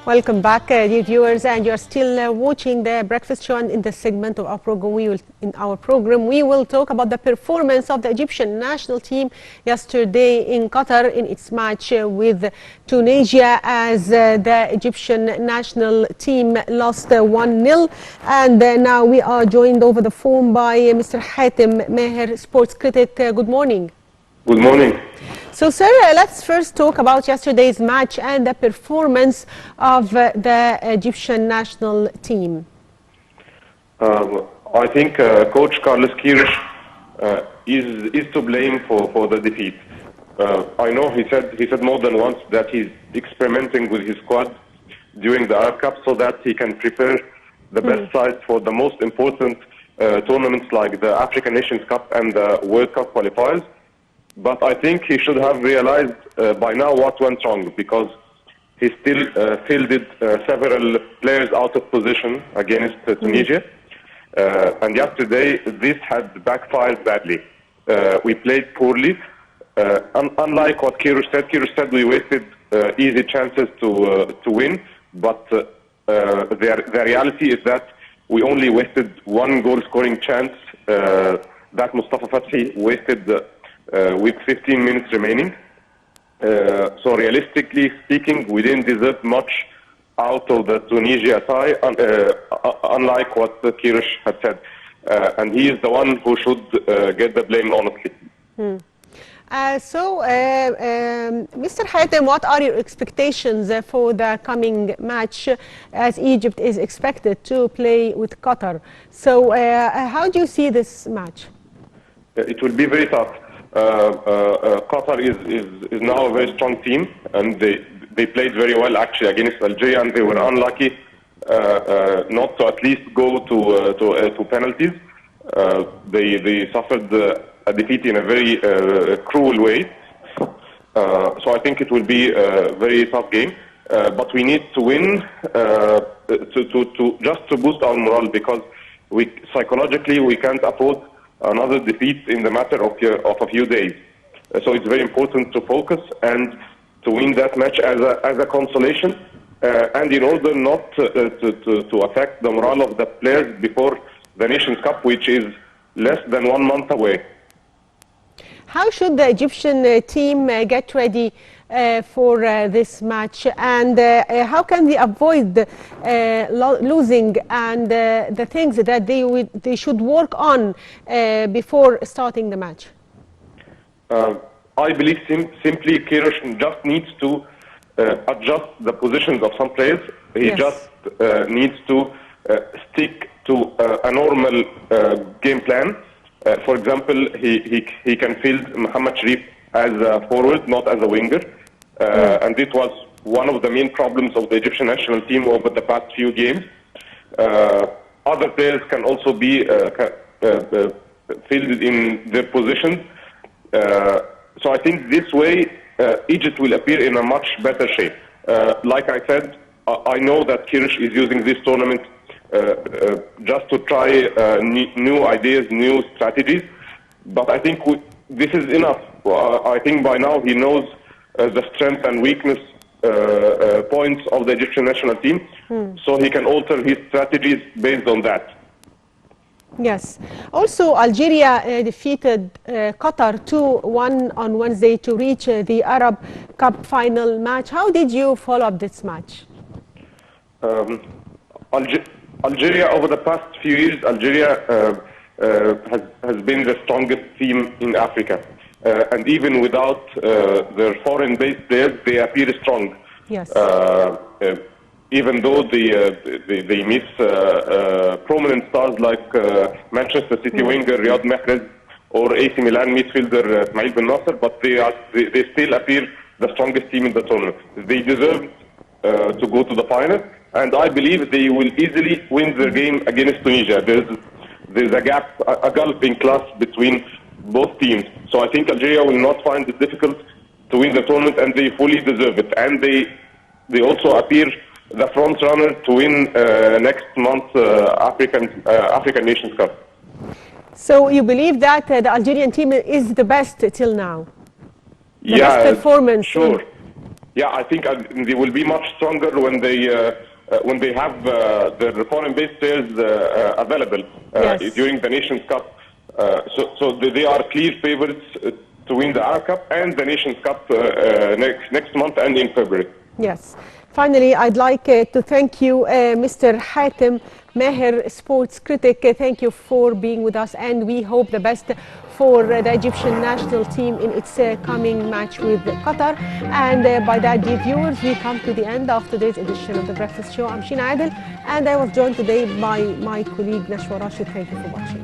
Welcome back, dear viewers, and you are still watching the breakfast show. And in this segment of our program, we will talk about the performance of the Egyptian national team yesterday in Qatar in its match with Tunisia, as the Egyptian national team lost 1-0. And now we are joined over the phone by Mr. Hatem, Maher, sports critic. Good morning. Good morning. So, sir, let's first talk about yesterday's match and the performance of the Egyptian national team. I think Coach Carlos Queiroz is to blame for the defeat. I know he said more than once that he's experimenting with his squad during the Arab Cup so that he can prepare the best side for the most important tournaments like the African Nations Cup and the World Cup qualifiers. But I think he should have realized by now what went wrong, because he still fielded several players out of position against Tunisia. And yesterday, this had backfired badly. We played poorly. Unlike what Queiroz said we wasted easy chances to win. But the reality is that we only wasted one goal-scoring chance that Mustafa Fathi wasted with 15 minutes remaining. So realistically speaking, we didn't deserve much out of the Tunisia tie, unlike what Queiroz had said. And he is the one who should get the blame, honestly. Mr. Hatem, what are your expectations for the coming match, as Egypt is expected to play with Qatar? So how do you see this match? It will be very tough. Qatar is now a very strong team, and they played very well actually against Algeria, and they were unlucky not to at least go to penalties. They suffered a defeat in a very cruel way. So I think it will be a very tough game, but we need to win just to boost our morale, because psychologically we can't afford another defeat in the matter of a few days. So it's very important to focus and to win that match as a consolation, and in order not to affect the morale of the players before the Nations Cup, which is less than 1 month away. How should the Egyptian team get ready for this match, and how can they avoid losing, and the things that they should work on before starting the match? I believe simply Queiroz just needs to adjust the positions of some players. He just needs to stick to a normal game plan. For example, he can field Mohamed Sharif as a forward, not as a winger. And this was one of the main problems of the Egyptian national team over the past few games. Other players can also be fielded in their positions. So I think this way Egypt will appear in a much better shape. Like I said, I know that Queiroz is using this tournament just to try new ideas, new strategies, but I think this is enough. I think by now he knows the strength and weakness points of the Egyptian national team, so he can alter his strategies based on that. Yes. Also, Algeria defeated Qatar 2-1 on Wednesday to reach the Arab Cup final match. How did you follow up this match? Algeria, over the past few years, Algeria has been the strongest team in Africa. And even without their foreign-based players, they appear strong. Yes. Even though they miss prominent stars like Manchester City winger Riyad Mahrez or AC Milan midfielder Ismail Ben Nasser, but they still appear the strongest team in the tournament. They deserve to go to the final, and I believe they will easily win their game against Tunisia. There's a gap, a gulf in class between both teams. So I think Algeria will not find it difficult to win the tournament, and they fully deserve it. And they also appear the front runner to win next month's African Nations Cup. So you believe that the Algerian team is the best till now? The best performance? Sure. yeah, I think they will be much stronger when they have their foreign-based players available Yes. during the Nations Cup. So they are clear favorites to win the Arab Cup and the Nations Cup next month and in February. Yes. Finally, I'd like to thank you, Mr. Hatem, Maher sports critic. Thank you for being with us, and we hope the best for the Egyptian national team in its coming match with Qatar. And by that, dear viewers, we come to the end of today's edition of The Breakfast Show. I'm Shina Adel, and I was joined today by my colleague Nashwa Rashid. Thank you for watching.